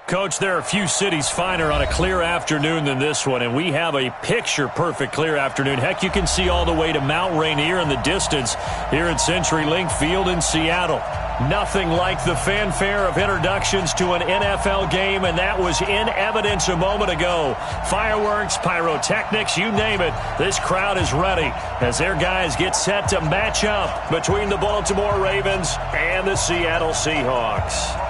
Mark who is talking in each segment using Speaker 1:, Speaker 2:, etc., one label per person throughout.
Speaker 1: Coach, there are a few cities finer on a clear afternoon than this one, and we have a picture-perfect clear afternoon. Heck, you can see all the way to Mount Rainier in the distance here at CenturyLink Field in Seattle. Nothing like the fanfare of introductions to an NFL game, and that was in evidence a moment ago. Fireworks, pyrotechnics, you name it. This crowd is ready as their guys get set to match up between the Baltimore Ravens and the Seattle Seahawks.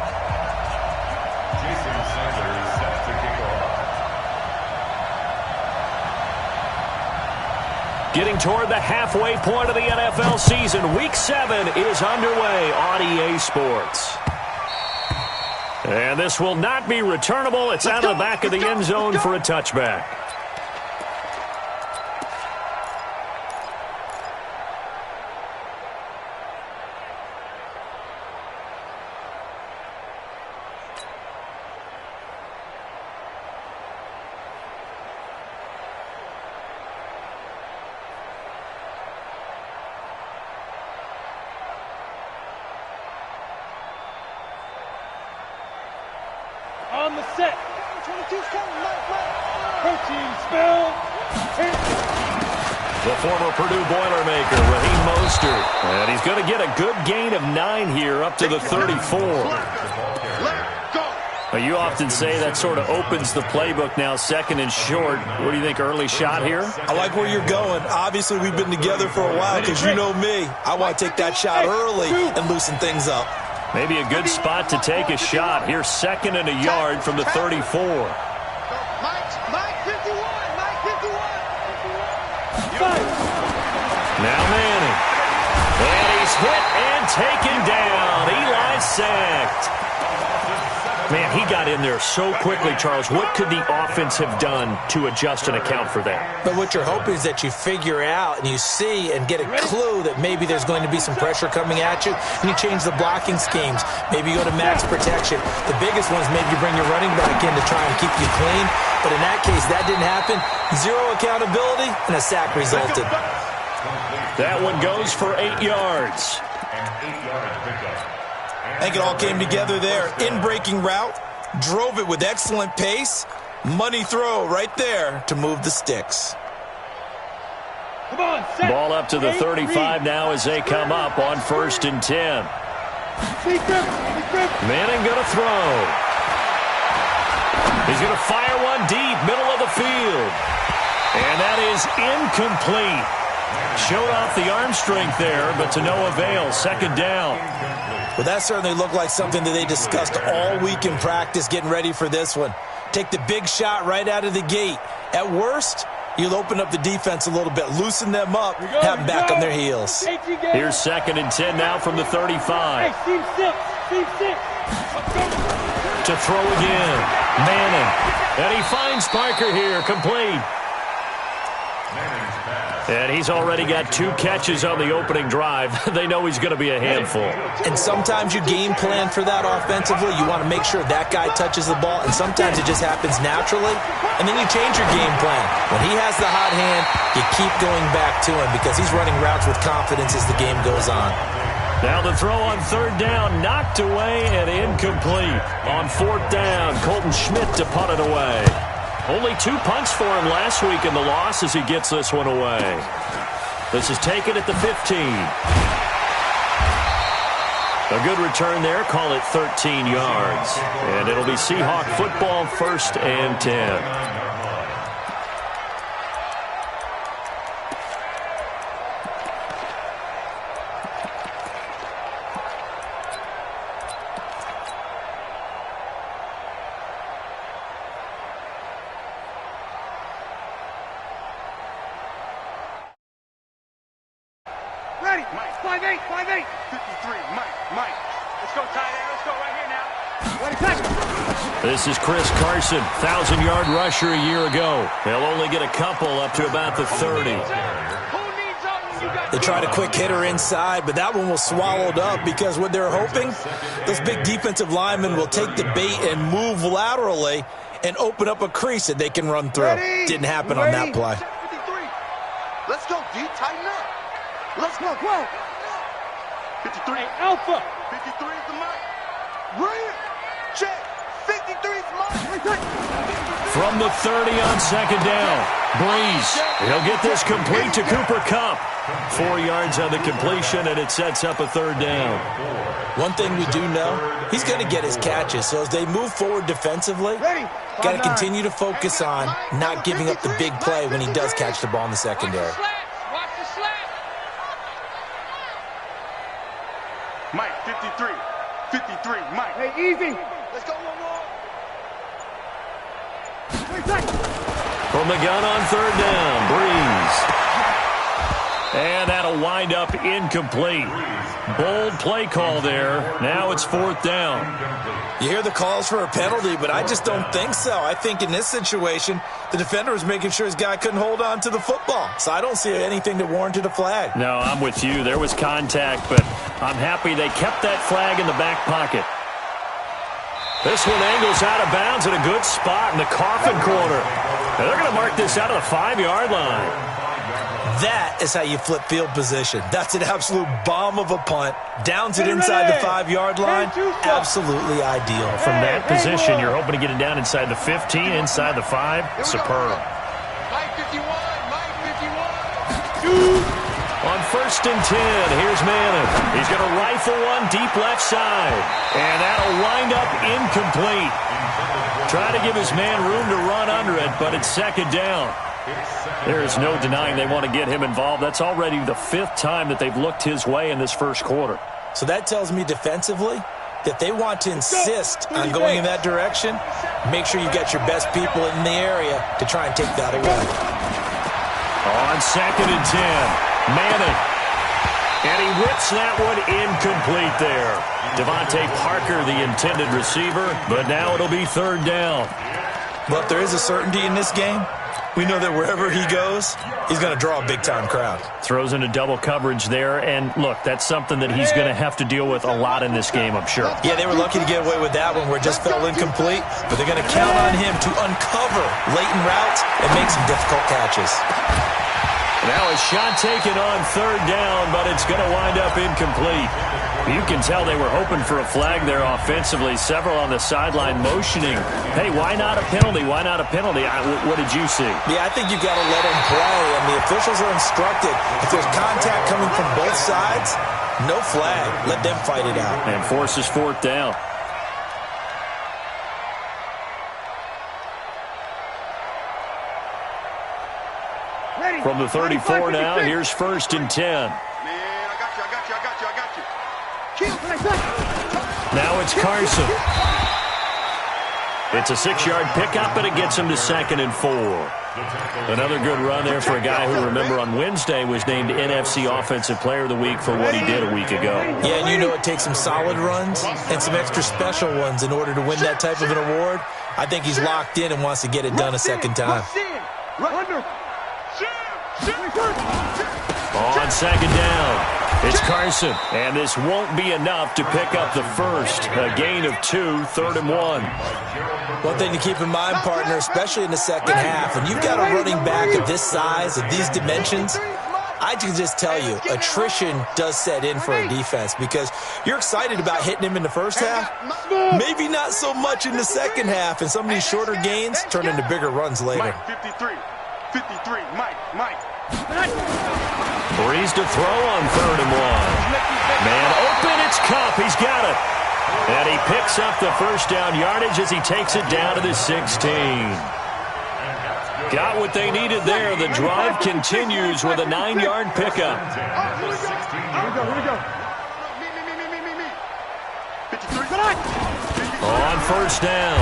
Speaker 1: Getting toward the halfway point of the NFL season, Week 7 is underway on EA Sports. And this will not be returnable. It's out of the back of the end zone for a touchback.
Speaker 2: On the set. 22's coming. Protein spill.
Speaker 1: The former Purdue Boilermaker, Raheem Mostert. And he's going to get a good gain of 9 here up to the 34. Well, you often say that sort of opens the playbook now, second and short. What do you think, early shot here?
Speaker 3: I like where you're going. Obviously, we've been together for a while because you know me. I want to take that shot early and loosen things up.
Speaker 1: Maybe a good spot to take a shot. Here's second and a yard from the 34.
Speaker 2: Mike 51.
Speaker 1: Now Manning. And he's hit and taken down. Eli sacked. Man, he got in there so quickly, Charles. What could the offense have done to adjust and account for that?
Speaker 4: But what you're hoping is that you figure out and you see and get a clue that maybe there's going to be some pressure coming at you, and you change the blocking schemes. Maybe you go to max protection. The biggest one is maybe you bring your running back in to try and keep you clean. But in that case, that didn't happen. Zero accountability, and a sack resulted.
Speaker 1: That one goes for 8 yards.
Speaker 3: I think it all came together there. In-breaking route, drove it with excellent pace. Money throw right there to move the sticks.
Speaker 2: Come on, set.
Speaker 1: Ball up to the 35 now as they come up on 1st and 10. Manning going to throw. He's going to fire one deep, middle of the field. And that is incomplete. Showed off the arm strength there, but to no avail. Second down.
Speaker 3: Well, that certainly looked like something that they discussed all week in practice getting ready for this one. Take the big shot right out of the gate. At worst, you'll open up the defense a little bit, loosen them up, have them back on their heels.
Speaker 1: Here's 2nd and 10 now from the 35.
Speaker 2: Team 6.
Speaker 1: To throw again. Manning. And he finds Parker here, complete. And he's already got 2 catches on the opening drive. They know he's going to be a handful.
Speaker 3: And sometimes you game plan for that offensively. You want to make sure that guy touches the ball, and sometimes it just happens naturally. And then you change your game plan. When he has the hot hand, you keep going back to him because he's running routes with confidence as the game goes on.
Speaker 1: Now the throw on 3rd down, knocked away and incomplete. On 4th down, Colton Schmidt to punt it away. Only 2 punts for him last week in the loss as he gets this one away. This is taken at the 15. A good return there. Call it 13 yards. And it'll be Seahawk football, 1st and 10.
Speaker 2: Ready. Mike. 5-8. 53. Mike. Let's go tight end. Let's go right here now. Ready, back.
Speaker 1: This is Chris Carson, 1,000-yard rusher a year ago. They'll only get a couple up to about the 30.
Speaker 3: They tried a quick hitter inside, but that one was swallowed up because what they're hoping, those big defensive linemen will take the bait and move laterally and open up a crease that they can run through. Didn't happen on that play.
Speaker 2: 53. Let's go, D. Tighten up. Let's go. 53. Hey, Alpha. 53 is the mic. Right. Check. 53 is
Speaker 1: From the 30 on second down. Breeze. He'll get this complete to Cooper Kupp. 4 yards on the completion, and it sets up a third down.
Speaker 3: One thing we do know, he's going to get his catches. So as they move forward defensively, got to continue to focus on not giving up the big play when he does catch the ball in the secondary.
Speaker 2: Mike, 53. 53, Mike. Hey, easy. Let's go one more.
Speaker 1: From the gun on third down, Breeze. And that'll wind up incomplete. Bold play call there. Now it's fourth down.
Speaker 3: You hear the calls for a penalty, but I just don't think so. I think in this situation, the defender was making sure his guy couldn't hold on to the football. So I don't see anything that warranted a flag.
Speaker 1: No, I'm with you. There was contact, but I'm happy they kept that flag in the back pocket. This one angles out of bounds at a good spot in the coffin corner. And they're going to mark this out of the 5-yard line.
Speaker 3: That is how you flip field position. That's an absolute bomb of a punt. Downs it inside the 5-yard line. Absolutely ideal.
Speaker 1: From that position, you're hoping to get it down inside the 15, inside the 5. Superb.
Speaker 2: Mike 51, Mike 51.
Speaker 1: On first and 10, here's Manning. He's going to rifle one deep left side. And that'll wind up incomplete. Try to give his man room to run under it, but it's second down. There is no denying they want to get him involved. That's already the 5th time that they've looked his way in this first quarter.
Speaker 3: So that tells me defensively that they want to insist on going in that direction. Make sure you get your best people in the area to try and take that away.
Speaker 1: On second and 10, Manning. And he whips that one incomplete there. Devontae Parker, the intended receiver, but now it'll be third down.
Speaker 3: But there is a certainty in this game. We know that wherever he goes, he's going to draw a big-time crowd.
Speaker 1: Throws into double coverage there, and look, that's something that he's going to have to deal with a lot in this game, I'm sure. Yeah,
Speaker 3: they were lucky to get away with that one where it just fell incomplete, but they're going to count on him to uncover latent routes and make some difficult catches.
Speaker 1: Now a shot taken on third down, but it's going to wind up incomplete. You can tell they were hoping for a flag there offensively. Several on the sideline motioning. Hey, why not a penalty? Why not a penalty? What did you see?
Speaker 3: Yeah, I think you've got to let them play, and the officials are instructed. If there's contact coming from both sides, no flag. Let them fight it out.
Speaker 1: And forces fourth down. From the 34 now, here's first and 10. Now it's Carson. It's a 6-yard pickup, and it gets him to second and 4. Another good run there for a guy who, remember, on Wednesday was named NFC Offensive Player of the Week for what he did a week ago.
Speaker 3: Yeah, and you know it takes some solid runs and some extra special ones in order to win that type of an award. I think he's locked in and wants to get it done a second time.
Speaker 1: On second down, it's Carson, and this won't be enough to pick up the first. A gain of 2, third and 1.
Speaker 3: One thing to keep in mind, partner, especially in the second half, when you've got a running back of this size, of these dimensions, I can just tell you, attrition does set in for a defense because you're excited about hitting him in the first half, maybe not so much in the second half, and some of these shorter gains turn into bigger runs later.
Speaker 2: 53, Mike.
Speaker 1: Breeze to throw on third and 1. Man open, it's Kupp. He's got it. And he picks up the first down yardage as he takes it down to the 16. Got what they needed there. The drive continues with a 9-yard pickup.
Speaker 2: Here we go.
Speaker 1: On first down,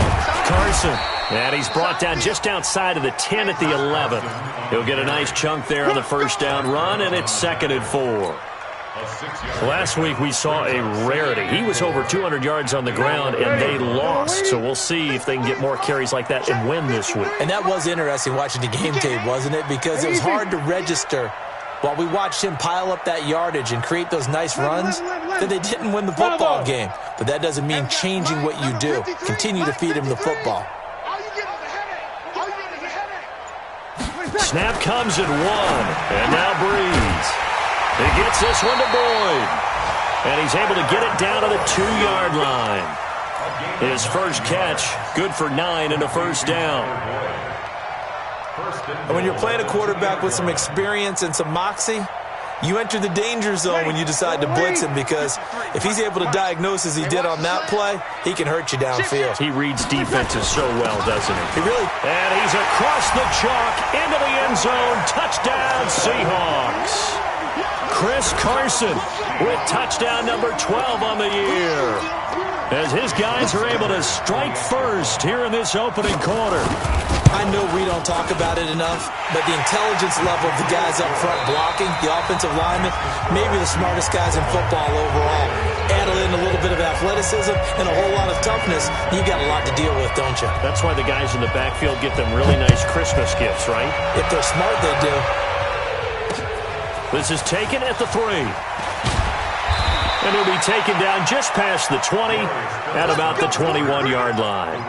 Speaker 1: Carson. And he's brought down just outside of the 10 at the 11. He'll get a nice chunk there on the first down run, and it's second and 4. Last week we saw a rarity. He was over 200 yards on the ground, and they lost. So we'll see if they can get more carries like that and win this week.
Speaker 3: And that was interesting watching the game tape, wasn't it? Because it was hard to register while we watched him pile up that yardage and create those nice runs that they didn't win the football game. But that doesn't mean changing what you do. Continue to feed him the football.
Speaker 1: Snap comes at 1, and now Breeze. He gets this one to Boyd, and he's able to get it down to the 2-yard line. His first catch, good for 9 and a first down.
Speaker 3: And when you're playing a quarterback with some experience and some moxie, you enter the danger zone when you decide to blitz him, because if he's able to diagnose as he did on that play, he can hurt you downfield.
Speaker 1: He reads defenses so well, doesn't he?
Speaker 3: He really...
Speaker 1: And he's across the chalk into the end zone. Touchdown, Seahawks. Chris Carson with touchdown number 12 on the year, as his guys are able to strike first here in this opening quarter.
Speaker 3: I know we don't talk about it enough, but the intelligence level of the guys up front blocking, the offensive linemen, maybe the smartest guys in football overall. Add in a little bit of athleticism and a whole lot of toughness, you got a lot to deal with, don't you?
Speaker 1: That's why the guys in the backfield get them really nice Christmas gifts, right?
Speaker 3: If they're smart, they do.
Speaker 1: This is taken at the 3. And he'll be taken down just past the 20 at about the 21-yard line.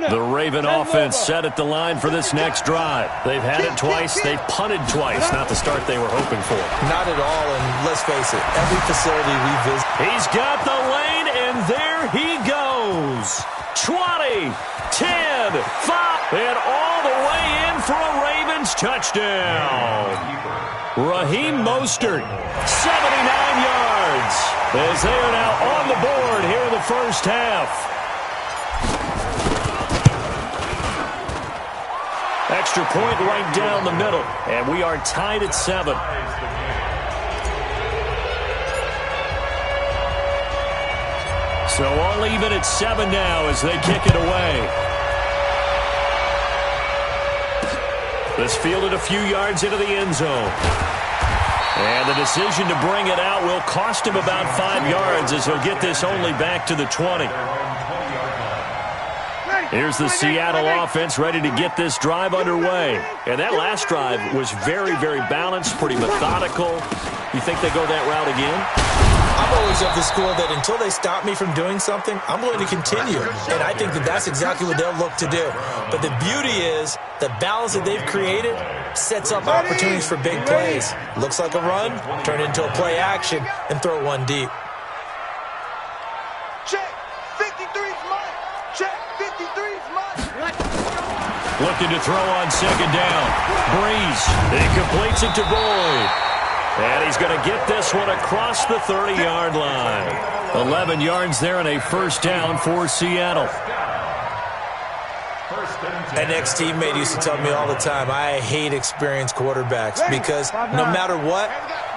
Speaker 1: The Raven offense set at the line for this next drive. They've had it twice. They've punted twice. Not the start they were hoping for.
Speaker 3: Not at all, and let's face it, every facility we visit.
Speaker 1: He's got the lane, and there he goes. 20, 10, 5, and all the way in for a Ravens touchdown. Raheem Mostert, 79 yards, as they are now on the board here in the first half. Extra point right down the middle, and we are tied at 7. So all even at 7 now as they kick it away. This fielded a few yards into the end zone. And the decision to bring it out will cost him about 5 yards, as he'll get this only back to the 20. Here's the Seattle offense ready to get this drive underway. And that last drive was very, very balanced, pretty methodical. You think they go that route again?
Speaker 3: I'm always of the school that until they stop me from doing something, I'm going to continue. And I think that that's exactly what they'll look to do. But the beauty is the balance that they've created sets up opportunities for big plays. Looks like a run, turn it into a play action, and throw one deep.
Speaker 2: Check. 53's mine. Check. 53's mine.
Speaker 1: Looking to throw on second down. Breeze. He completes it to Boyd. And he's going to get this one across the 30-yard line. 11 yards there and a first down for Seattle.
Speaker 3: An ex-teammate used to tell me all the time, I hate experienced quarterbacks because no matter what,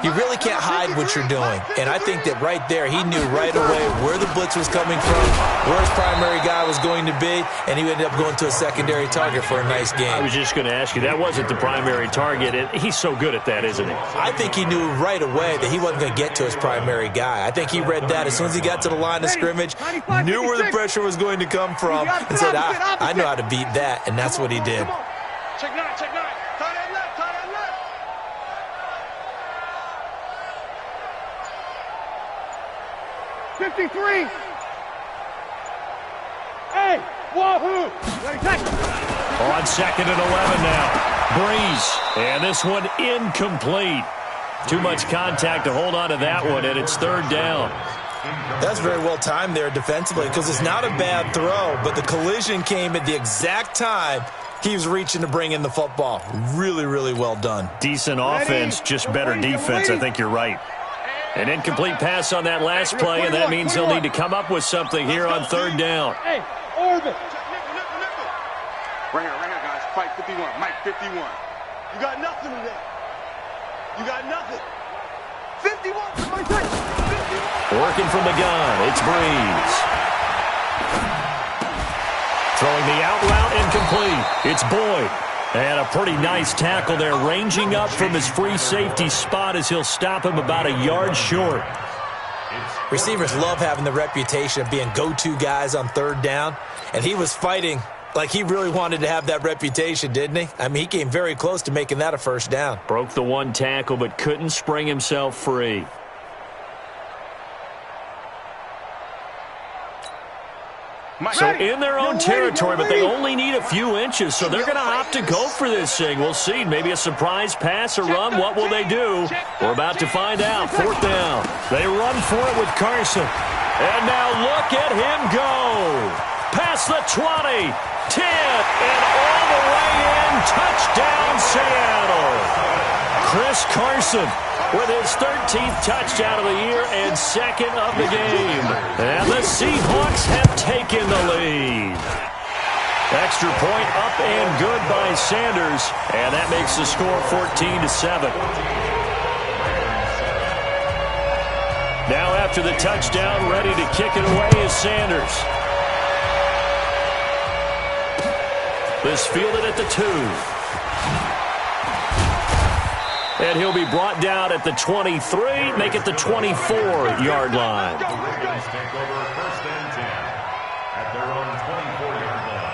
Speaker 3: you really can't hide what you're doing. And I think that right there, he knew right away where the blitz was coming from, where his primary guy was going to be, and he ended up going to a secondary target for a nice game.
Speaker 1: I was just going to ask you, that wasn't the primary target. He's so good at that, isn't he?
Speaker 3: I think he knew right away that he wasn't going to get to his primary guy. I think he read that as soon as he got to the line of scrimmage, knew where the pressure was going to come from, and said, I know how to beat that, and that's what he did.
Speaker 2: Check 9, check 9. Tie that left, tie that left. 53. Hey, wahoo. Ready, take.
Speaker 1: On second and 11 now. Breeze. And this one incomplete. Too much contact to hold on to that one, and it's third down.
Speaker 3: That's very well timed there defensively because it's not a bad throw, but the collision came at the exact time he was reaching to bring in the football. Really, really well done.
Speaker 1: Decent offense, just better defense. I think you're right. An incomplete pass on that last play, and that means they'll need to come up with something here on third down.
Speaker 2: Hey, orbit. Right here, guys. Fight 51. Mike 51. You got nothing today. You got nothing. 51. 51.
Speaker 1: Working from the gun, it's Breeze. Throwing the out route incomplete. It's Boyd. And a pretty nice tackle there, ranging up from his free safety spot as he'll stop him about a yard short.
Speaker 3: Receivers love having the reputation of being go-to guys on third down, and he was fighting like he really wanted to have that reputation, didn't he? I mean, he came very close to making that a first down.
Speaker 1: Broke the one tackle, but couldn't spring himself free. So in their own territory, but they only need a few inches, so they're going to opt to go for this thing. We'll see. Maybe a surprise pass or run. What will they do? We're about to find out. 4th down. They run for it with Carson. And now look at him go. Past the 20, 10, and all the way in. Touchdown, Seattle. Chris Carson with his 13th touchdown of the year and 2nd of the game. And the Seahawks have taken the lead. Extra point up and good by Sanders. And that makes the score 14-7. Now after the touchdown, ready to kick it away is Sanders. This fielded at the 2. And he'll be brought down at the 23, make it the 24-yard line.
Speaker 5: Take over 1st and 10 at their own 24-yard line.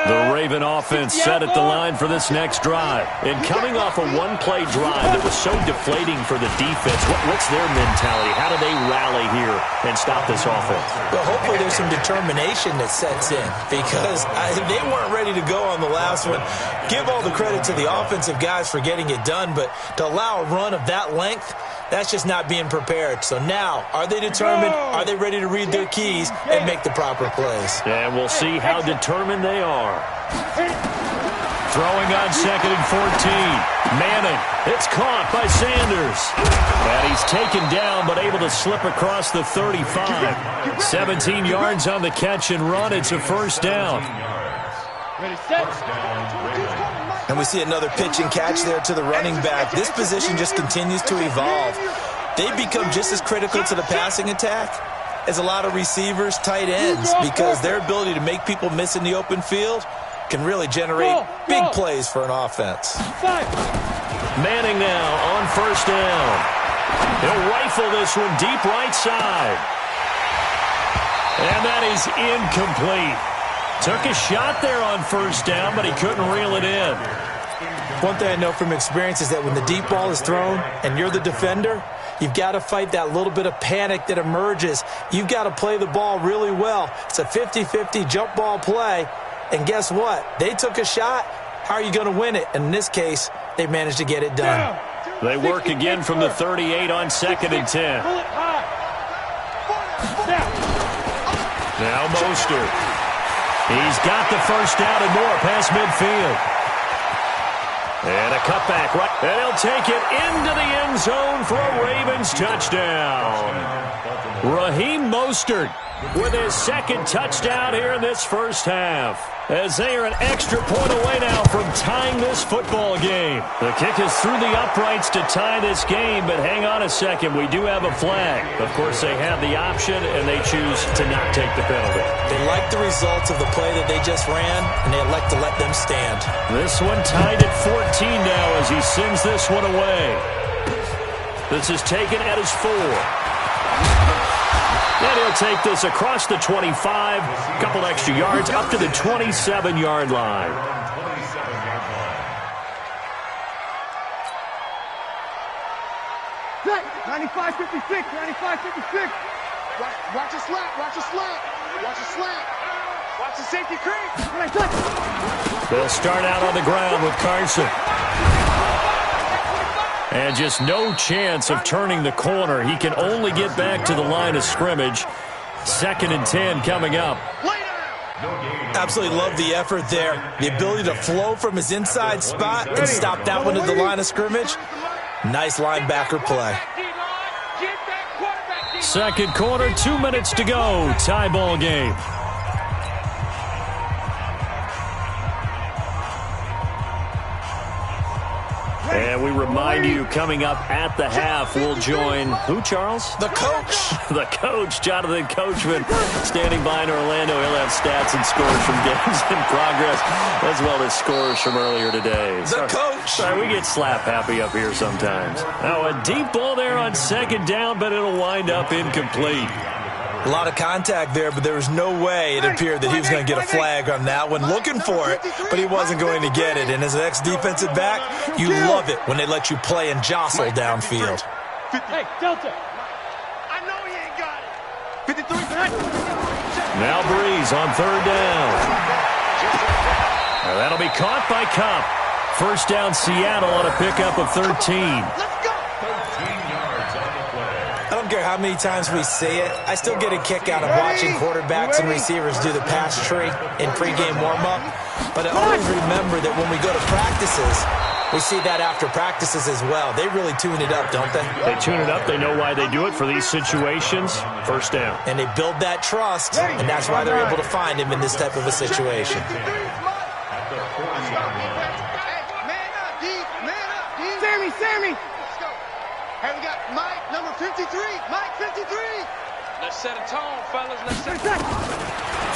Speaker 1: The Raven offense set at the line for this next drive. And coming off a one-play drive that was so deflating for the defense, what's their mentality? How do they rally here and stop this offense?
Speaker 4: Well, hopefully there's some determination that sets in because they weren't ready to go on the last one. Give all the credit to the offensive guys for getting it done, but to allow a run of that length, that's just not being prepared. So now, are they determined? Are they ready to read their keys and make the proper plays?
Speaker 1: And we'll see how determined they are. Throwing on 2nd and 14. Manning, it's caught by Sanders. And he's taken down but able to slip across the 35. 17 yards on the catch and run. It's a 1st down.
Speaker 4: And we see another pitch and catch there to the running back. This position just continues to evolve. They become just as critical to the passing attack as a lot of receivers, tight ends, because their ability to make people miss in the open field can really generate big plays for an offense.
Speaker 1: Manning now on 1st down. He'll rifle this one deep right side. And that is incomplete. Took a shot there on 1st down, but he couldn't reel it in.
Speaker 4: One thing I know from experience is that when the deep ball is thrown and you're the defender, you've got to fight that little bit of panic that emerges. You've got to play the ball really well. It's a 50-50 jump ball play. And guess what? They took a shot. How are you going to win it? And in this case, they managed to get it done.
Speaker 1: They work again from the 38 on 2nd and 10. Now Mostert. He's got the 1st down and more past midfield. And a cutback right. And he'll take it into the end zone for a Ravens touchdown. Raheem Mostert with his 2nd touchdown here in this 1st half. As they are an extra point away now from tying this football game. The kick is through the uprights to tie this game, but hang on a second. We do have a flag. Of course, they have the option, and they choose to not take the penalty.
Speaker 4: They like the results of the play that they just ran, and they elect to let them stand.
Speaker 1: This one tied at 14 now as he sends this one away. This is taken at his 4. And he'll take this across the 25, a couple extra yards, up to the 27-yard line.
Speaker 2: 95-56, 95-56. Watch a slap, watch a slap, watch a slap. Watch the safety creep.
Speaker 1: They'll start out on the ground with Carson. And just no chance of turning the corner. He can only get back to the line of scrimmage. 2nd and 10 coming up.
Speaker 4: Absolutely love the effort there. The ability to flow from his inside spot and stop that one at the line of scrimmage. Nice linebacker play.
Speaker 1: 2nd quarter, 2 minutes to go. Tie ball game. And we remind you, coming up at the half, we'll join who, Charles?
Speaker 4: The coach.
Speaker 1: The coach, Jonathan Coachman, standing by in Orlando. He'll have stats and scores from games in progress, as well as scores from earlier today.
Speaker 4: The coach.
Speaker 1: Sorry, we get slap happy up here sometimes. Now, a deep ball there on 2nd down, but it'll wind up incomplete.
Speaker 3: A lot of contact there, but there was no way it appeared that he was going to get a flag on that one. Looking for it, but he wasn't going to get it. And as an ex-defensive back, you love it when they let you play and jostle downfield.
Speaker 2: Hey, Delta. I know he ain't got it. 53.
Speaker 1: Now Breeze on third down. Now that'll be caught by Cup. First down Seattle on a pickup of 13.
Speaker 2: Let's go.
Speaker 5: 13 yards on the play.
Speaker 3: I don't care how many times we see it. I still get a kick out of watching quarterbacks and receivers do the pass tree in pregame warm-up. But I always remember that when we go to practices, we see that after practices as well. They really tune it up, don't they?
Speaker 1: They tune it up. They know why they do it for these situations. First down.
Speaker 3: And they build that trust, and that's why they're able to find him in this type of a situation.
Speaker 5: At the 40-yard line.
Speaker 2: Man up, D. Man up, D. Sammy. Let's go. Hey, we got Mike, number 53. Mike, 53.
Speaker 6: Let's set a tone, fellas. Let's set a tone.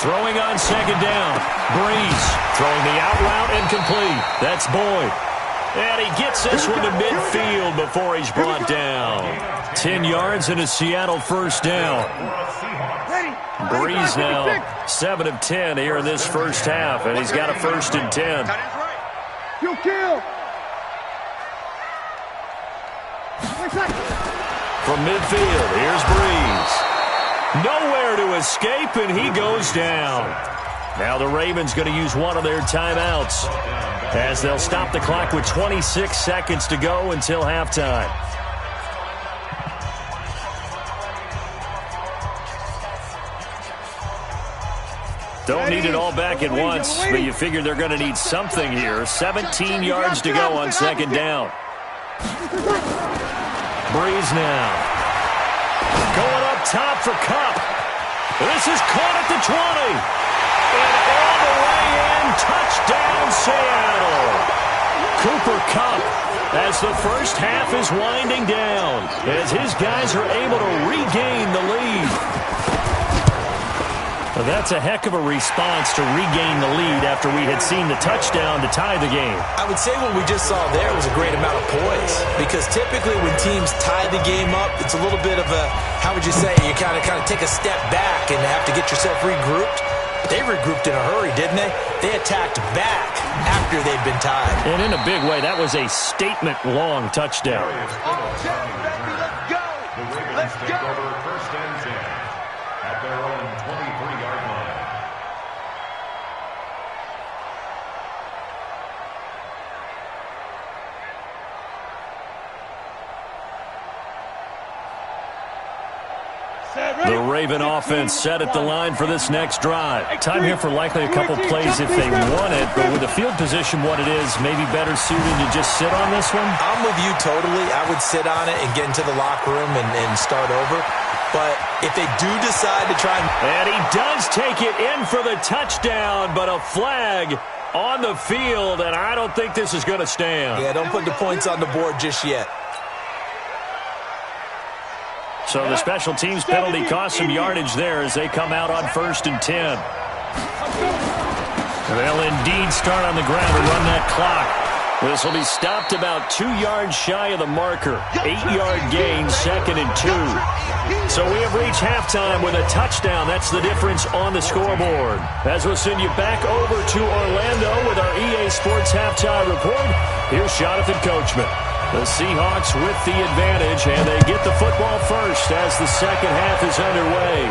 Speaker 1: Throwing on second down. Breeze throwing the out route incomplete. That's Boyd. And he gets this one to midfield before he's brought down. 10 yards and a Seattle first down. Breeze now 7 of 10 here in this first half, and he's got a 1st and 10.
Speaker 2: Kill.
Speaker 1: From midfield, here's Breeze. Nowhere to escape, and he goes down. Now the Ravens going to use one of their timeouts as they'll stop the clock with 26 seconds to go until halftime. Don't need it all back at once, but you figure they're going to need something here. 17 yards to go on second down. Breeze now. Going up top for Cup. This is caught at the 20. And all the way in, touchdown Seattle. Cooper Kupp, as the first half is winding down, as his guys are able to regain the lead. Well, that's a heck of a response to regain the lead after we had seen the touchdown to tie the game.
Speaker 3: I would say what we just saw there was a great amount of poise, because typically when teams tie the game up, it's a little bit of a, how would you say, you kind of take a step back and have to get yourself regrouped. They regrouped in a hurry, didn't they? They attacked back after they'd been tied.
Speaker 1: And in a big way, that was a statement-long touchdown.
Speaker 5: The Ravens take over 1st and 10 at their own 23-yard line.
Speaker 1: The Raven offense set at the line for this next drive. Time here for likely a couple plays if they want it, but with the field position what it is, maybe better suited to just sit on this one?
Speaker 3: I'm with you totally. I would sit on it and get into the locker room and start over. But if they do decide to try
Speaker 1: and he does take it in for the touchdown, but a flag on the field, and I don't think this is going to stand.
Speaker 3: Yeah, don't put the points on the board just yet.
Speaker 1: So the special teams penalty cost some yardage there as they come out on 1st and 10. They'll indeed start on the ground to run that clock. This will be stopped about 2 yards shy of the marker. 8-yard gain, 2nd and 2. So we have reached halftime with a touchdown. That's the difference on the scoreboard. As we'll send you back over to Orlando with our EA Sports Halftime Report, here's Jonathan Coachman. The Seahawks with the advantage, and they get the football first as the second half is underway.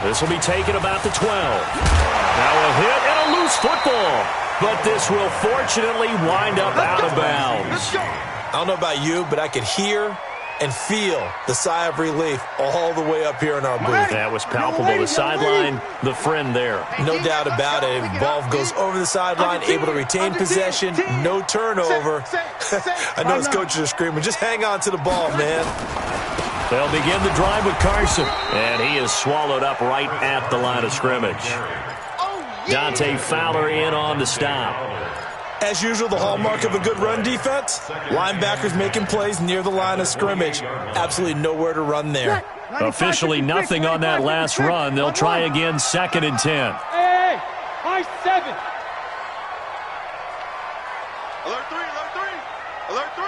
Speaker 1: This will be taken about the 12. Now a hit and a loose football, but this will fortunately wind up out of bounds.
Speaker 3: I don't know about you, but I could hear and feel the sigh of relief all the way up here in our booth.
Speaker 1: That was palpable. The sideline, the friend there.
Speaker 3: No doubt about it. Ball goes over the sideline, able to retain possession, no turnover. I know his coaches are screaming, just hang on to the ball, man.
Speaker 1: They'll begin the drive with Carson, and he is swallowed up right at the line of scrimmage. Dante Fowler in on the stop.
Speaker 3: As usual, the hallmark of a good run defense, linebackers making plays near the line of scrimmage. Absolutely nowhere to run there.
Speaker 1: Officially nothing on that last run. They'll try again, 2nd and 10.
Speaker 2: Hey, high 7. Alert 3, alert 3, alert 3.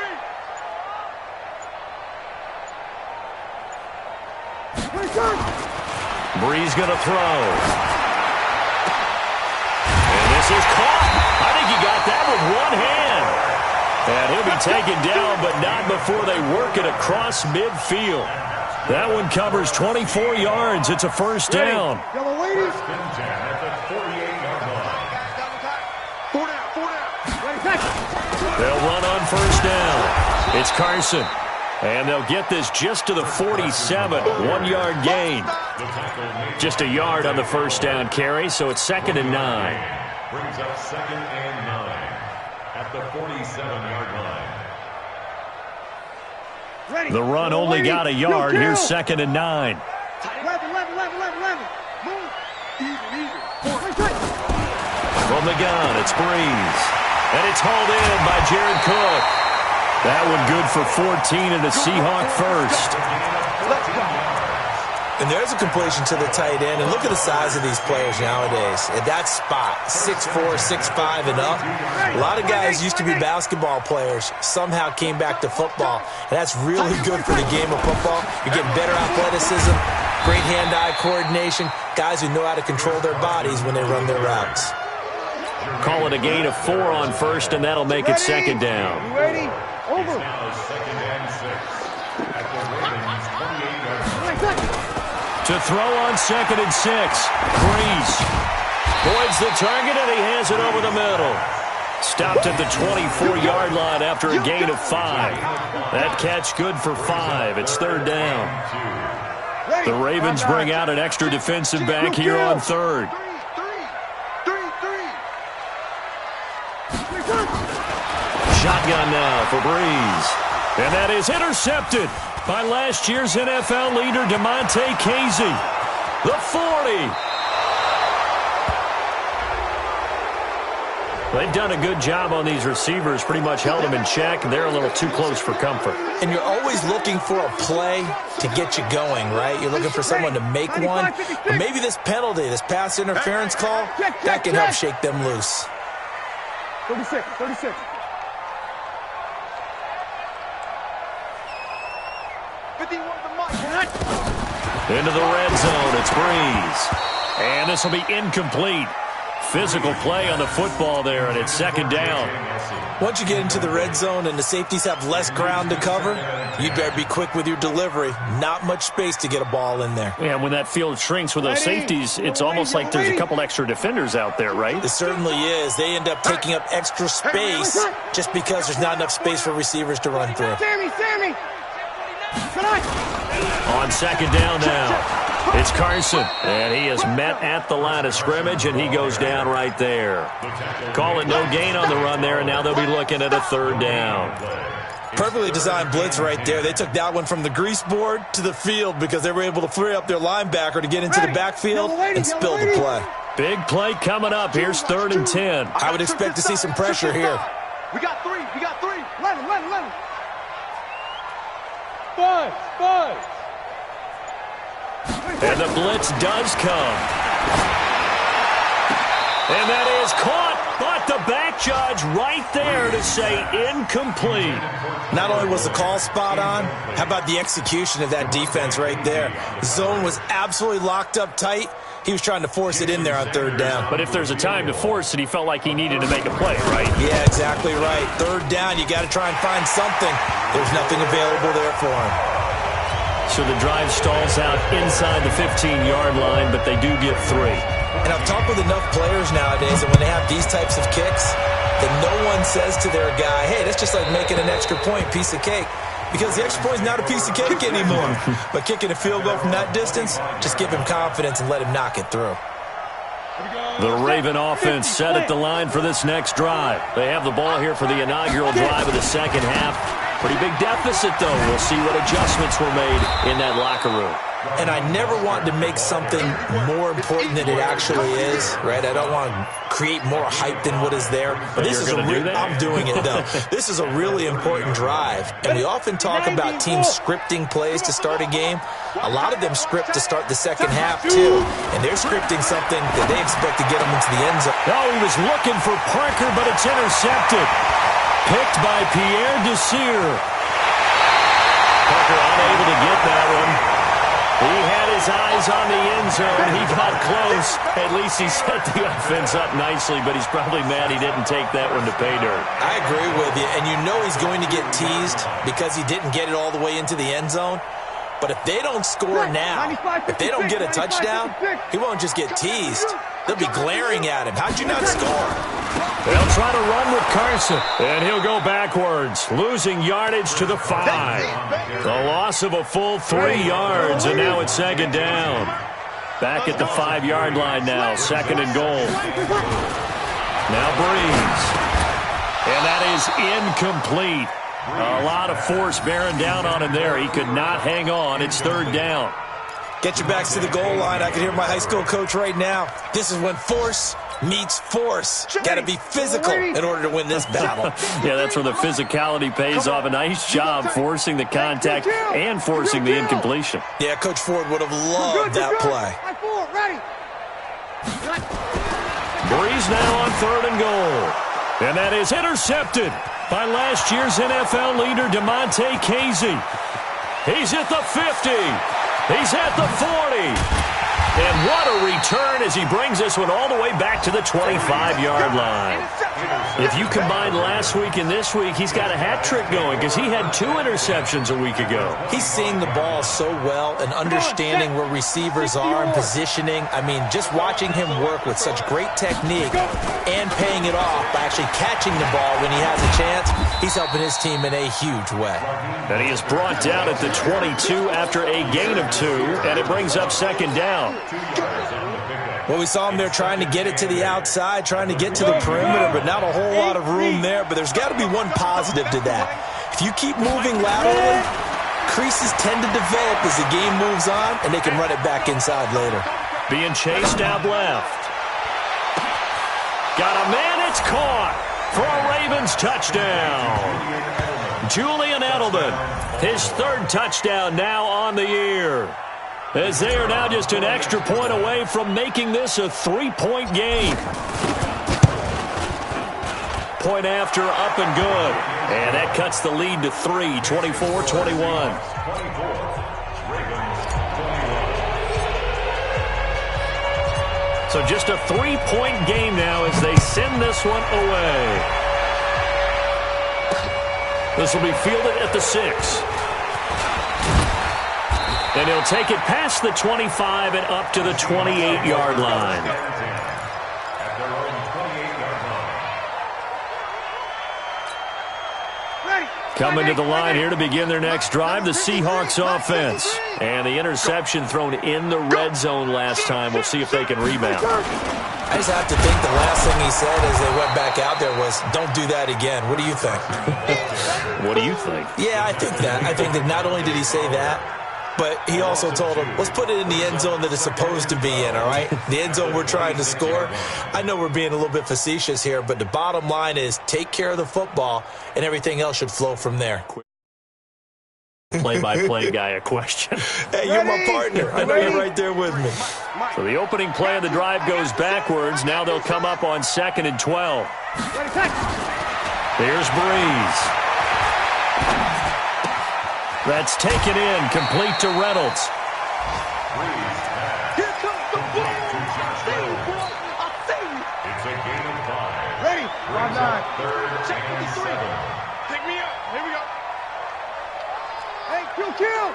Speaker 1: Brees going to throw. And this is caught. I think he got that with one hand. And he'll be taken down, but not before they work it across midfield. That one covers 24 yards. It's a first down.
Speaker 2: Yellow ladies.
Speaker 5: First and 10 at the 48-yard line.
Speaker 2: 4 down, 4 down. Ready, catch.
Speaker 1: They'll run on first down. It's Carson. And they'll get this just to the 47. 1-yard gain. Just a yard on the first down carry, so it's 2nd and 9.
Speaker 5: Brings up 2nd and 9 at the 47-yard line.
Speaker 2: Ready.
Speaker 1: The run only got a yard. Here's 2nd and 9.
Speaker 2: 11. Move. Easy. 4.
Speaker 1: From the gun, it's Brees. And it's hauled in by Jared Cook. That one good for 14 and a Seahawk first.
Speaker 4: And there's a completion to the tight end. And look at the size of these players nowadays. At that spot, 6'4", 6'5", and up. A lot of guys used to be basketball players, somehow came back to football. And that's really good for the game of football. You're getting better athleticism, great hand-eye coordination, guys who know how to control their bodies when they run their routes.
Speaker 1: Call it a gain of 4 on first, and that'll make it 2nd down.
Speaker 2: Ready. Over.
Speaker 5: It's now 2nd and 6 at the Ravens' 28-yard line.
Speaker 1: To throw on 2nd and 6. Brees avoids the target, and he hands it over the middle. Stopped at the 24-yard line after a gain of 5. That catch good for 5. It's 3rd down. The Ravens bring out an extra defensive back here on 3rd. Shotgun now for Brees. And that is intercepted by last year's NFL leader, DeMonte Casey. The 40. They've done a good job on these receivers, pretty much held them in check. They're a little too close for comfort.
Speaker 4: And you're always looking for a play to get you going, right? You're looking for someone to make one. Or maybe this penalty, this pass interference call, that can help shake them loose.
Speaker 2: 36.
Speaker 1: Into the red zone, it's Brees. And this will be incomplete. Physical play on the football there, and it's 2nd down.
Speaker 4: Once you get into the red zone and the safeties have less ground to cover, you better be quick with your delivery. Not much space to get a ball in there.
Speaker 1: Yeah, when that field shrinks with those safeties, it's almost like there's a couple extra defenders out there, right?
Speaker 4: It certainly is. They end up taking up extra space just because there's not enough space for receivers to run through.
Speaker 2: Sammy.
Speaker 1: On 2nd down now, it's Carson, and he is met at the line of scrimmage, and he goes down right there. Call it no gain on the run there, and now they'll be looking at a 3rd down.
Speaker 4: Perfectly designed blitz right there. They took that one from the grease board to the field because they were able to free up their linebacker to get into the backfield and spill the play.
Speaker 1: Big play coming up. Here's 3rd and 10.
Speaker 4: I would expect to see some pressure here.
Speaker 2: We got 3. 11. 5.
Speaker 1: And the blitz does come. And that is caught, but the back judge right there to say incomplete.
Speaker 4: Not only was the call spot on, how about the execution of that defense right there? The zone was absolutely locked up tight. He was trying to force it in there on 3rd down.
Speaker 1: But if there's a time to force it, he felt like he needed to make a play, right?
Speaker 4: Yeah, exactly right. 3rd down, you got to try and find something. There's nothing available there for him.
Speaker 1: So the drive stalls out inside the 15-yard line, but they do get 3.
Speaker 4: And I've talked with enough players nowadays that when they have these types of kicks, that no one says to their guy, hey, that's just like making an extra point, piece of cake. Because the extra point is not a piece of cake anymore. But kicking a field goal from that distance, just give him confidence and let him knock it through.
Speaker 1: The Raven offense set at the line for this next drive. They have the ball here for the inaugural drive of the 2nd half. Pretty big deficit, though. We'll see what adjustments were made in that locker room.
Speaker 4: And I never want to make something more important than it actually is, right? I don't want to create more hype than what is there. But this is I'm doing it, though. This is a really important drive. And we often talk about teams scripting plays to start a game. A lot of them script to start the 2nd half, too. And they're scripting something that they expect to get them into the end zone.
Speaker 1: Oh, he was looking for Parker, but it's intercepted. Picked by Pierre Desir. Parker unable to get that one. He had his his eyes on the end zone. He got close. At least he set the offense up nicely, but he's probably mad he didn't take that one to pay dirt.
Speaker 3: I agree with you, and you know he's going to get teased because he didn't get it all the way into the end zone. But if they don't score now, if they don't get a touchdown, he won't just get teased. They'll be glaring at him. How'd you not score?
Speaker 1: They'll try to run with Carson, and he'll go backwards, losing yardage to the 5. A loss of a full 3 yards, and now it's second down. Back at the 5-yard line now, second and goal. Now Breeze. And that is incomplete. A lot of force bearing down on him there. He could not hang on. It's third down.
Speaker 3: Get your backs to the goal line. I can hear my high school coach right now. This is when force meets force. Got to be physical in order to win this battle.
Speaker 1: Yeah, that's where the physicality pays off. A nice job forcing the contact and forcing the incompletion.
Speaker 3: Yeah, Coach Ford would have loved that play.
Speaker 1: Breeze now on third and goal. And that is intercepted by last year's NFL leader, DeMonte Casey. He's at the 50. He's at the 40. And what a return as he brings this one all the way back to the 25-yard line. If you combine last week and this week, he's got a hat trick going because he had 2 interceptions a week ago.
Speaker 3: He's seeing the ball so well and understanding where receivers are and positioning. I mean, just watching him work with such great technique and paying it off by actually catching the ball when he has a chance, he's helping his team in a huge way.
Speaker 1: And he is brought down at the 22 after a gain of 2, and it brings up second down.
Speaker 3: Well, we saw him there trying to get it to the outside, trying to get to the perimeter, but not a whole lot of room there. But there's got to be one positive to that. If you keep moving laterally, creases tend to develop as the game moves on, and they can run it back inside later.
Speaker 1: Being chased out left. Got a man, it's caught for a Ravens touchdown. Julian Edelman, his 3rd touchdown now on the year. As they are now just an extra point away from making this a 3-point game. Point after, up and good. And that cuts the lead to 3, 24-21. So just a 3-point game now as they send this one away. This will be fielded at the 6. And he'll take it past the 25 and up to the 28-yard line. Coming to the line here to begin their next drive, the Seahawks offense. And the interception thrown in the red zone last time. We'll see if they can rebound.
Speaker 3: I just have to think the last thing he said as they went back out there was, don't do that again. What do you think?
Speaker 1: What do you think?
Speaker 3: Yeah, I think that. I think that not only did he say that, but he also told him, let's put it in the end zone that it's supposed to be in, all right? The end zone we're trying to score. I know we're being a little bit facetious here, but the bottom line is take care of the football, and everything else should flow from there.
Speaker 1: Play-by-play guy a question.
Speaker 3: Hey, you're my partner. I know you're right there with me.
Speaker 1: So the opening play of the drive goes backwards. Now they'll come up on 2nd and 12. Here's Breeze. That's taken in, complete to Reynolds.
Speaker 2: Here comes the ball. I see you.
Speaker 5: It's a game of 5.
Speaker 2: Ready? 5-9.
Speaker 5: Check 53.
Speaker 6: Pick me up. Here we go.
Speaker 2: Hey, kill.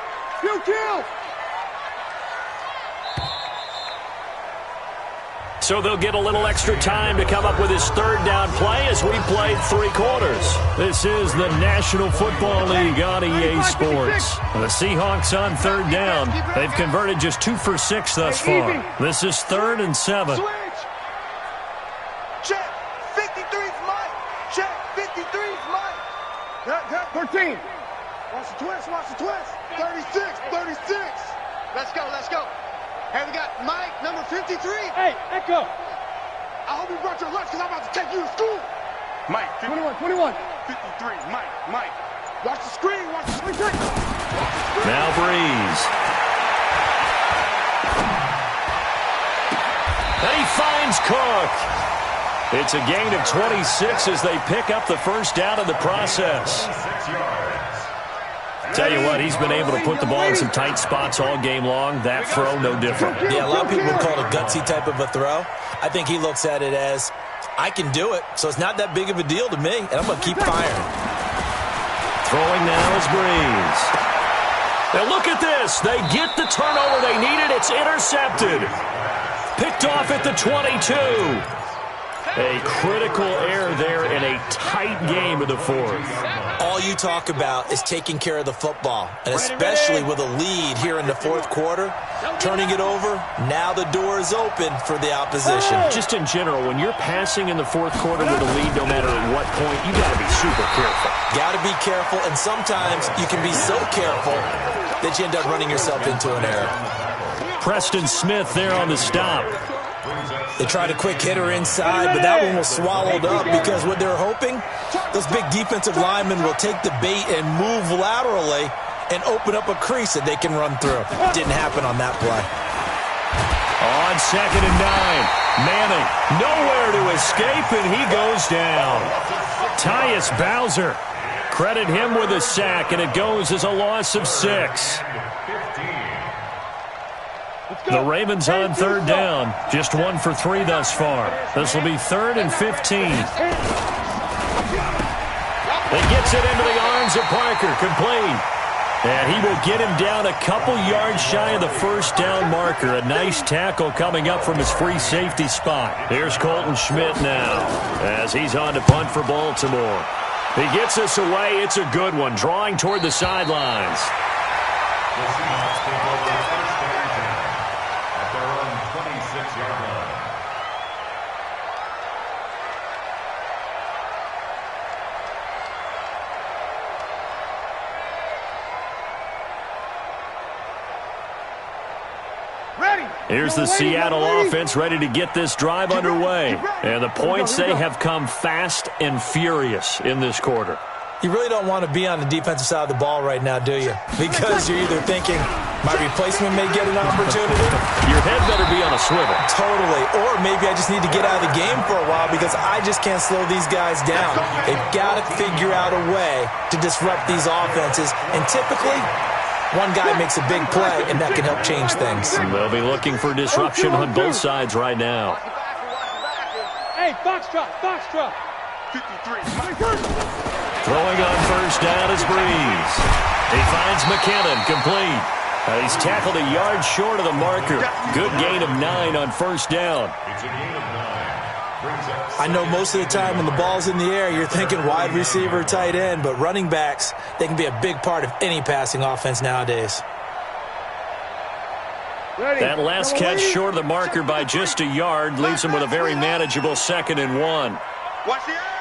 Speaker 1: So they'll get a little extra time to come up with his 3rd down play as we played 3 quarters. This is the National Football League on EA Sports. The Seahawks on 3rd down. They've converted just 2 for 6 thus far. This is 3rd and 7.
Speaker 2: Switch. Check. 53's Mike. Check. 53's Mike. 13. Watch the twist. 36. Let's go. Hey, we got Mike, number 53.
Speaker 7: Hey, Echo.
Speaker 2: I hope you brought your lunch because I'm about to take you to school.
Speaker 6: Mike.
Speaker 7: 21.
Speaker 6: 53. Mike.
Speaker 2: Watch the screen.
Speaker 1: Now Breeze. And he finds Cook. It's a gain of 26 as they pick up the first down in the process.
Speaker 5: 6 yards.
Speaker 1: Tell you what, he's been able to put the ball in some tight spots all game long. That throw, no different.
Speaker 3: Yeah, a lot of people would call it a gutsy type of a throw. I think he looks at it as, I can do it, so it's not that big of a deal to me, and I'm going to keep firing.
Speaker 1: Throwing now is Breeze. Now look at this. They get the turnover they needed. It's intercepted. Picked off at the 22. A critical error there in a tight game of the fourth.
Speaker 3: All you talk about is taking care of the football, and especially with a lead here in the fourth quarter, turning it over, now the door is open for the opposition.
Speaker 1: Just in general, when you're passing in the fourth quarter with a lead, no matter at what point, you got to be super careful.
Speaker 3: Got to be careful, and sometimes you can be so careful that you end up running yourself into an error.
Speaker 1: Preston Smith there on the stop.
Speaker 3: They tried a quick hitter inside, but that one was swallowed up because what they're hoping, those big defensive linemen will take the bait and move laterally and open up a crease that they can run through. Didn't happen on that play.
Speaker 1: On 2nd and 9, Manning nowhere to escape, and he goes down. Tyus Bowser, credit him with a sack, and it goes as a loss of 6. The Ravens on 3rd down. Just 1 for 3 thus far. This will be 3rd and 15. It gets it into the arms of Parker. Complete. And he will get him down a couple yards shy of the first down marker. A nice tackle coming up from his free safety spot. Here's Colton Schmidt now as he's on to punt for Baltimore. He gets us away. It's a good one. Drawing toward the sidelines. Here's the Seattle offense ready to get this drive underway. And the points, they have come fast and furious in this quarter.
Speaker 3: You really don't want to be on the defensive side of the ball right now, do you? Because you're either thinking, my replacement may get an opportunity.
Speaker 1: Your head better be on a swivel.
Speaker 3: Totally. Or maybe I just need to get out of the game for a while because I just can't slow these guys down. They've got to figure out a way to disrupt these offenses. And typically, one guy makes a big play, and that can help change things.
Speaker 1: And they'll be looking for disruption on both sides right now.
Speaker 2: Hey, Foxtrot, Foxtrot. 53.
Speaker 1: Throwing on 1st down is Breeze. He finds McKinnon, complete. He's tackled a yard short of the marker. Good gain of 9 on 1st down.
Speaker 5: It's a gain of 9.
Speaker 3: I know most of the time when the ball's in the air, you're thinking wide receiver, tight end, but running backs, they can be a big part of any passing offense nowadays.
Speaker 1: That last catch short of the marker by just a yard leaves him with a very manageable 2nd and 1.
Speaker 2: Watch the eye.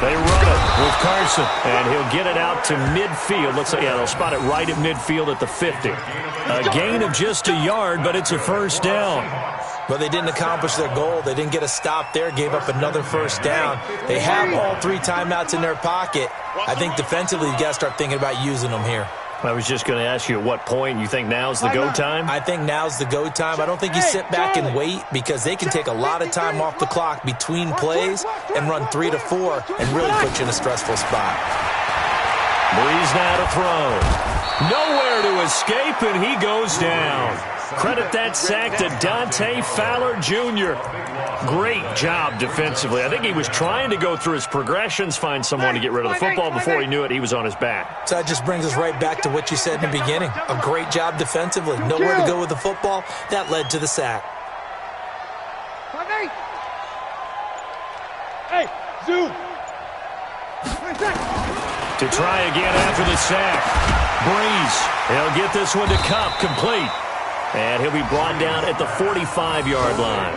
Speaker 1: They run it with Carson, and he'll get it out to midfield. Looks like, yeah, they'll spot it right at midfield at the 50. A gain of just a yard, but it's a 1st down.
Speaker 3: But they didn't accomplish their goal. They didn't get a stop there, gave up another 1st down. They have all 3 timeouts in their pocket. I think defensively, you got to start thinking about using them here.
Speaker 1: I was just going to ask you at what point you think now's the go time?
Speaker 3: I think now's the go time. I don't think you sit back and wait because they can take a lot of time off the clock between plays and run 3 to 4 and really put you in a stressful spot.
Speaker 1: Breeze now to throw. Nowhere to escape, and he goes down. Credit that sack to Dante Fowler Jr. Great job defensively. I think he was trying to go through his progressions, find someone to get rid of the football. Before he knew it, he was on his back.
Speaker 3: So that just brings us right back to what you said in the beginning. A great job defensively. Nowhere to go with the football. That led to the sack.
Speaker 2: Hey, zoom.
Speaker 1: To try again after the sack. Breeze. He'll get this one to Cup, complete. And he'll be brought down at the 45-yard line.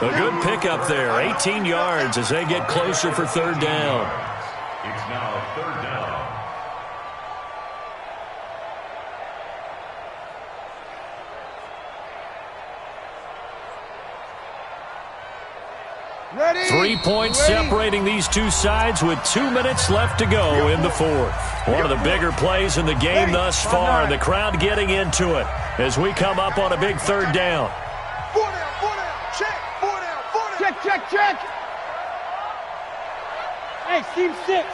Speaker 1: A good pickup there, 18 yards as they get closer for 3rd down.
Speaker 5: It's now 3rd down.
Speaker 2: Ready?
Speaker 1: 3 points separating these two sides with 2 minutes left to go in the fourth. One of the bigger plays in the game thus far, and the crowd getting into it as we come up on a big 3rd down.
Speaker 2: 4 down, check, 4 down, 4 down. Check. Hey, seam 6.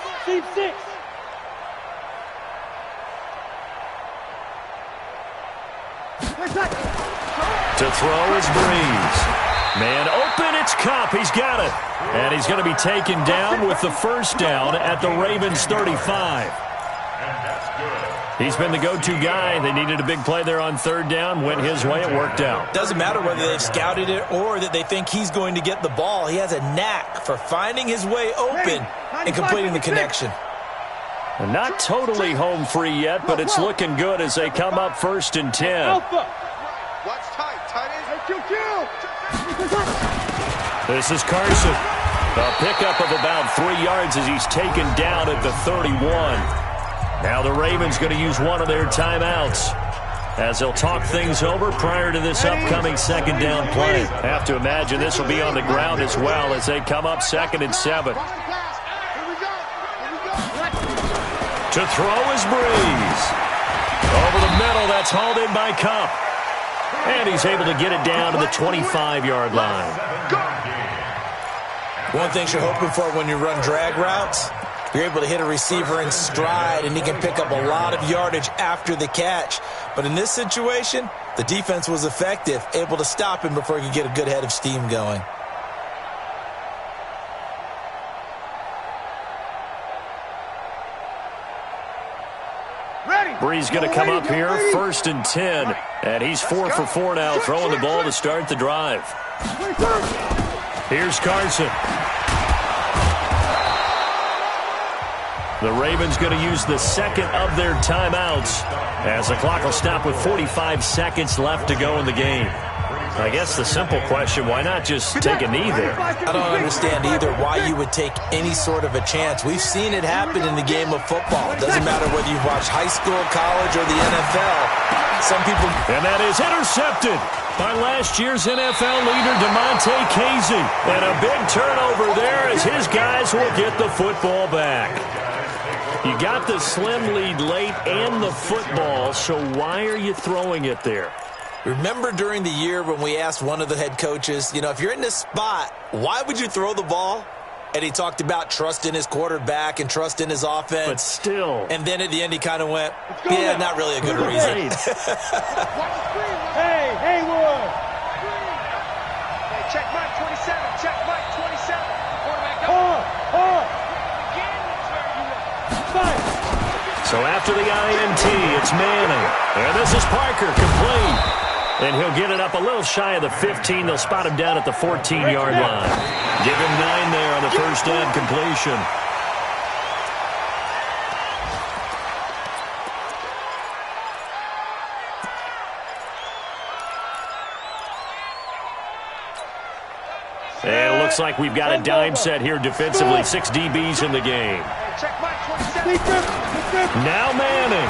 Speaker 1: To throw is Breeze. Man open, it's Cup. He's got it. And he's going to be taken down with the first down at the Ravens 35. He's been the go-to guy. They needed a big play there on third down. Went his way. It worked out.
Speaker 3: Doesn't matter whether they've scouted it or that they think he's going to get the ball. He has a knack for finding his way open and completing the connection.
Speaker 1: And not totally home free yet, but it's looking good as they come up 1st and 10.
Speaker 2: Watch tight. Tight end.
Speaker 1: This is Carson. A pickup of about 3 yards as he's taken down at the 31. Now the Ravens going to use one of their timeouts as they'll talk things over prior to this upcoming second down play. Have to imagine this will be on the ground as well as they come up 2nd and 7. To throw is Breeze. Over the middle, that's hauled in by Cup. And he's able to get it down to the 25-yard line.
Speaker 3: One thing you're hoping for when you run drag routes, you're able to hit a receiver in stride, and he can pick up a lot of yardage after the catch. But in this situation, the defense was effective, able to stop him before he could get a good head of steam going.
Speaker 1: Breeze going to come up here, 1st and 10. And he's 4 for 4 now, throwing the ball to start the drive. Here's Carson. The Ravens going to use the second of their timeouts as the clock will stop with 45 seconds left to go in the game. I guess the simple question, why not just take a knee there?
Speaker 3: I don't understand either why you would take any sort of a chance. We've seen it happen in the game of football. It doesn't matter whether you've watched high school, college, or the NFL. Some people...
Speaker 1: And that is intercepted by last year's NFL leader, DeMonte Casey. And a big turnover there as his guys will get the football back. You got the slim lead late and the football, so why are you throwing it there?
Speaker 3: Remember during the year when we asked one of the head coaches, if you're in this spot, why would you throw the ball? And he talked about trust in his quarterback and trust in his offense.
Speaker 1: But still.
Speaker 3: And then at the end he kind of went, yeah, not really a good reason.
Speaker 2: Hey, Haywood. Hey, check Mike 27. Check Mike 27. Quarterback up.
Speaker 1: So after the INT, it's Manning. And this is Parker, complete. And he'll get it up a little shy of the 15. They'll spot him down at the 14-yard line. Give him 9 there on the first down completion. And it looks like we've got a dime set here defensively. 6 DBs in the game. Now Manning.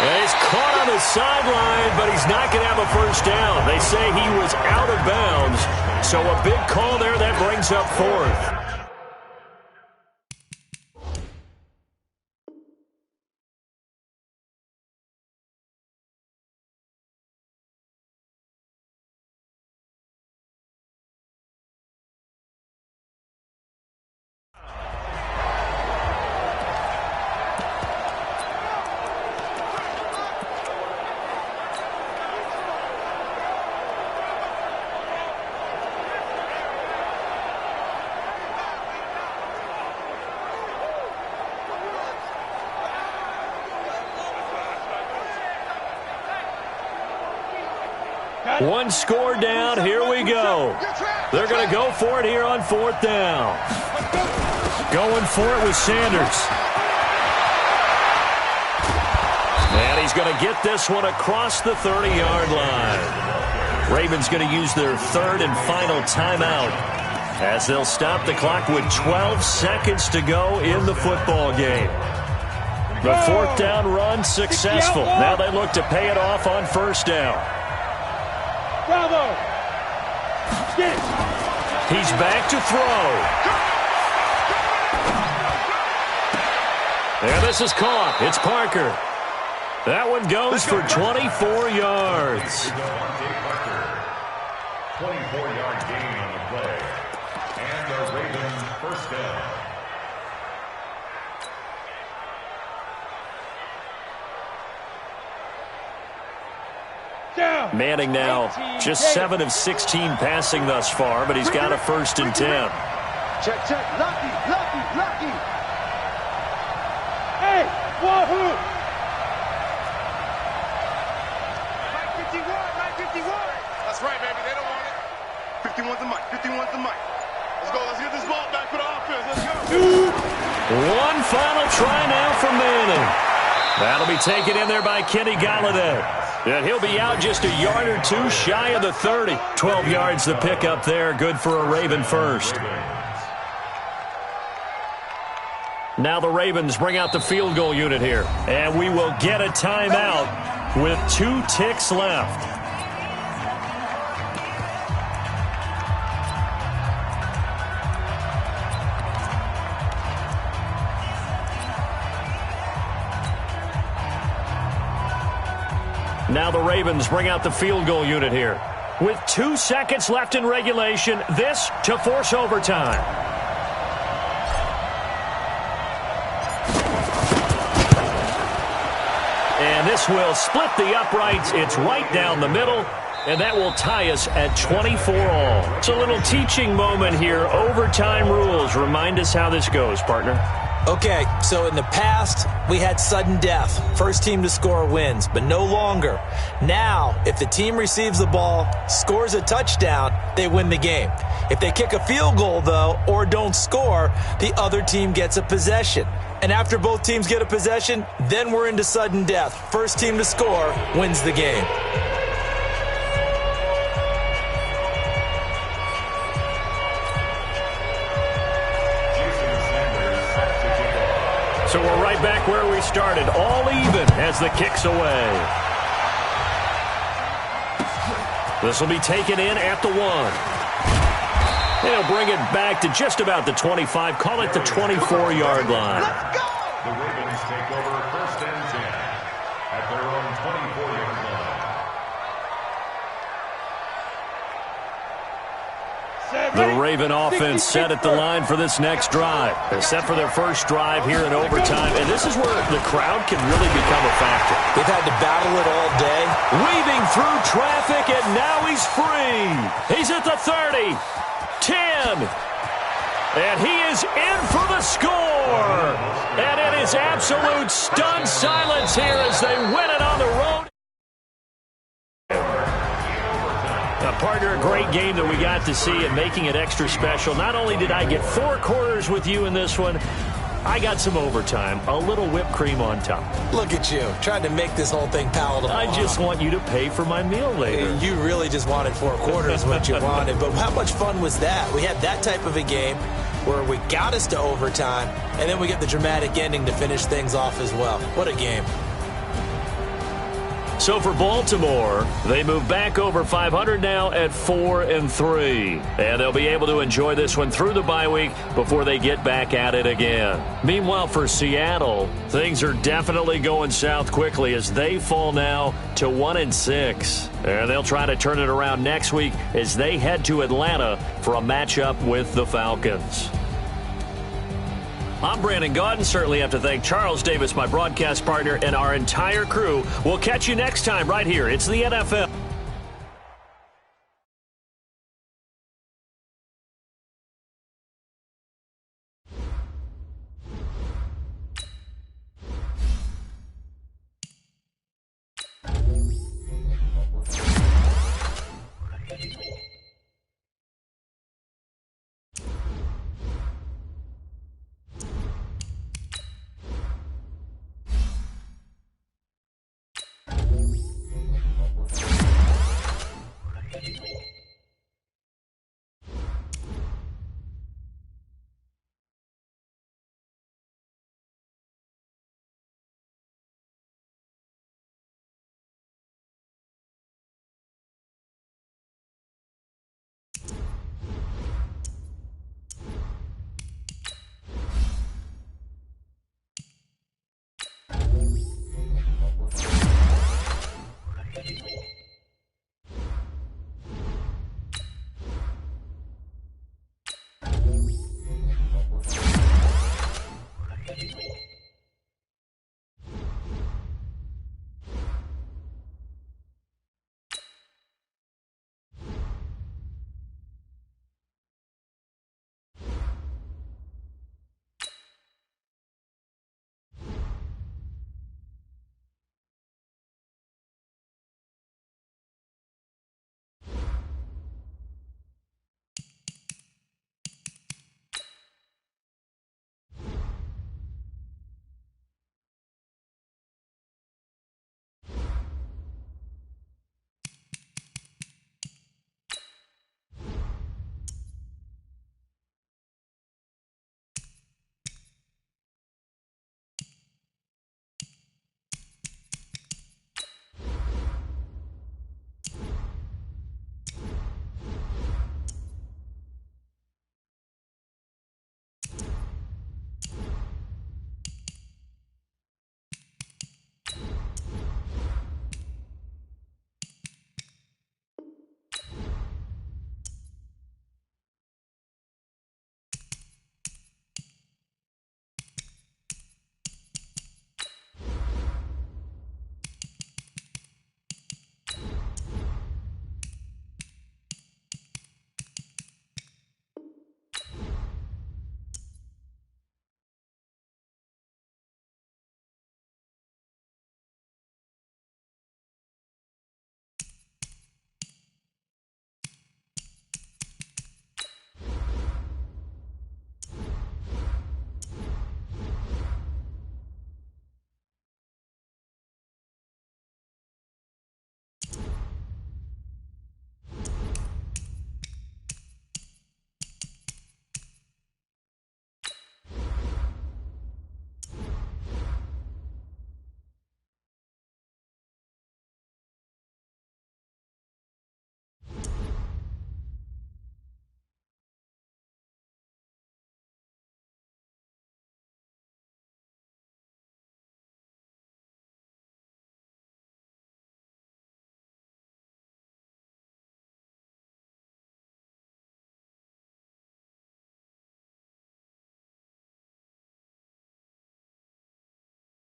Speaker 1: And he's caught on the sideline, but he's not going to have a first down. They say he was out of bounds. So a big call there that brings up 4th. One score down. Here we go. They're going to go for it here on 4th down. Going for it with Sanders. And he's going to get this one across the 30-yard line. Ravens going to use their 3rd and final timeout as they'll stop the clock with 12 seconds to go in the football game. The 4th down run successful. Now they look to pay it off on 1st down.
Speaker 2: Bravo.
Speaker 1: He's back to throw. And this is caught. It's Parker. That one goes for 24 yards.
Speaker 5: 24-yard gain on the play. And the Ravens first down.
Speaker 1: Manning now just 7 of 16 passing thus far, but he's got a 1st and 10.
Speaker 2: Check, check. Lucky. Hey, wahoo! Mike 51.
Speaker 6: That's right, baby. They don't want it. 51's the mic. Let's go. Let's get this ball back for the offense. Let's go.
Speaker 1: One final try now for Manning. That'll be taken in there by Kenny Galladay. And he'll be out just a yard or two shy of the 30. 12 yards the pickup there. Good for a Raven first. Now the Ravens bring out the field goal unit here. And we will get a timeout with 2 ticks left. Now the Ravens bring out the field goal unit here. With 2 seconds left in regulation, this to force overtime. And this will split the uprights. It's right down the middle, and that will tie us at 24 all. It's a little teaching moment here. Overtime rules. Remind us how this goes, partner.
Speaker 3: Okay, so in the past, we had sudden death. First team to score wins, but no longer. Now, if the team receives the ball, scores a touchdown, they win the game. If they kick a field goal, though, or don't score, the other team gets a possession. And after both teams get a possession, then we're into sudden death. First team to score wins the game.
Speaker 1: So we're right back where we started, all even as the kick's away. This will be taken in at the 1. They'll bring it back to just about the 25, call it the 24-yard line.
Speaker 5: The Ravens take over 1st and 10 at their own 24-yard line.
Speaker 1: The Raven offense set at the line for this next drive. They're set for their first drive here in overtime, and this is where the crowd can really become a factor.
Speaker 3: They've had to battle it all day.
Speaker 1: Weaving through traffic, and now he's free. He's at the 30, 10, and he is in for the score. And it is absolute stunned silence here as they win it on the road. Partner, a great game that we got to see and making it extra special. Not only did I get 4 quarters with you in this one, I got some overtime, a little whipped cream on top.
Speaker 3: Look at you, trying to make this whole thing palatable.
Speaker 1: I just want you to pay for my meal later.
Speaker 3: You really just wanted 4 quarters, what you wanted. But how much fun was that? We had that type of a game where we got us to overtime, and then we get the dramatic ending to finish things off as well. What a game.
Speaker 1: So for Baltimore, they move back over 500 now at 4-3. And they'll be able to enjoy this one through the bye week before they get back at it again. Meanwhile, for Seattle, things are definitely going south quickly as they fall now to 1-6. And they'll try to turn it around next week as they head to Atlanta for a matchup with the Falcons. I'm Brandon Gaudin. Certainly have to thank Charles Davis, my broadcast partner, and our entire crew. We'll catch you next time right here. It's the NFL.